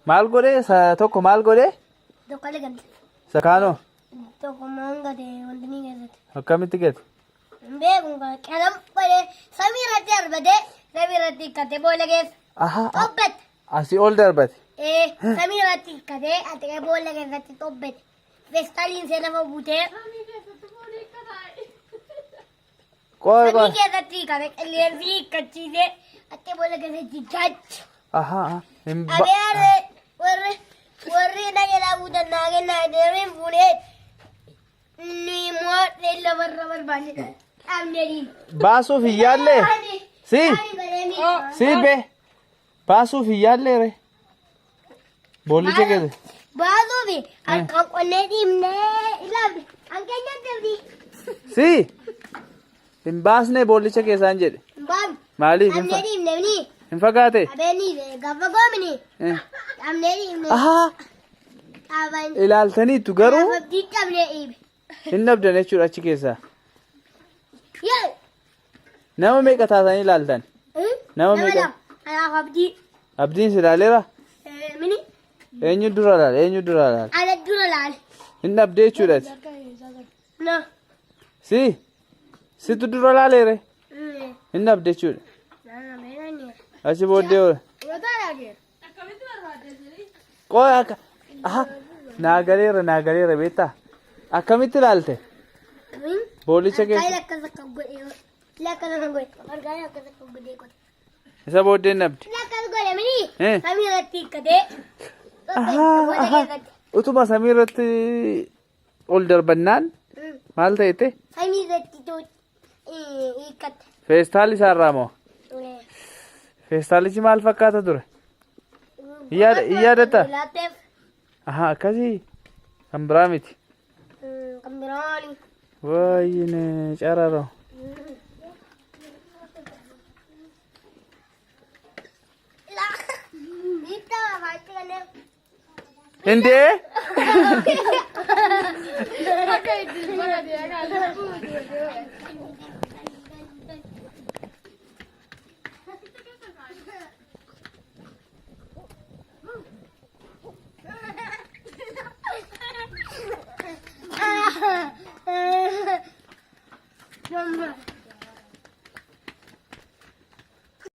Maal godhee tokko maal godhee? Tokkolee gante. Sakaanoo Tokko maanga ta'e wanti ni keessatti. akkamitti gate? Beekuun kan qalam godhee samii irratti darbatee samii irratti hiikkatee boolla keessa. Tobbete. Asii ol darbate. Samii irratti hiikkatee ati boolla keessatti tobbete. Feestaaliin see lafa buutee. Qoy qoy. Samii keessatti hiikkatee qilleensi hiikkachiisee ati boolla keessatti jaachi. Adeeree warri nageelaa buutan naagennaa adeereen fuudhee ni mo'atee lafarra barbaade dhabneen. Baasuuf hin yaallee? Si be baasuuf hin yaallee re? Boollicha keessa. Baasuuf harkaan qonnee dhiibnee ilaafne hanqeenya dabdi. Si hin baasne boollicha keessaan jedhe. Maaliif hin fagaate? Gaafa goomini dhabnee dhiibne. Ilaaltaniitu garuu dhabnee dhiibe. hin dhabdan jechuudha achi keessaa. Nama meeqa taatanii ilaaltan? Nama meeqa? Abdiin si ilaaleera? Eenyu dura ilaale? Eenyu dura ilaale? Ana dura ilaale. Hin dhabdee jechuudhaati. Situ dura ilaaleere? Hin dhabde jechuudha. Achi booddee oola. Qoy akka naagaleera beektaa? Akkamitti ilaalte? Boollicha keessa. Isa booddee hin dhabde. Utuma samii irratti ol darbannaan maal ta'ete? Feestaal isaarraa moo? Feestaalichi maal fakkaata ture? Hin yaadatta? Akkasii kan biraa miti. Waayine cararoo. Indee?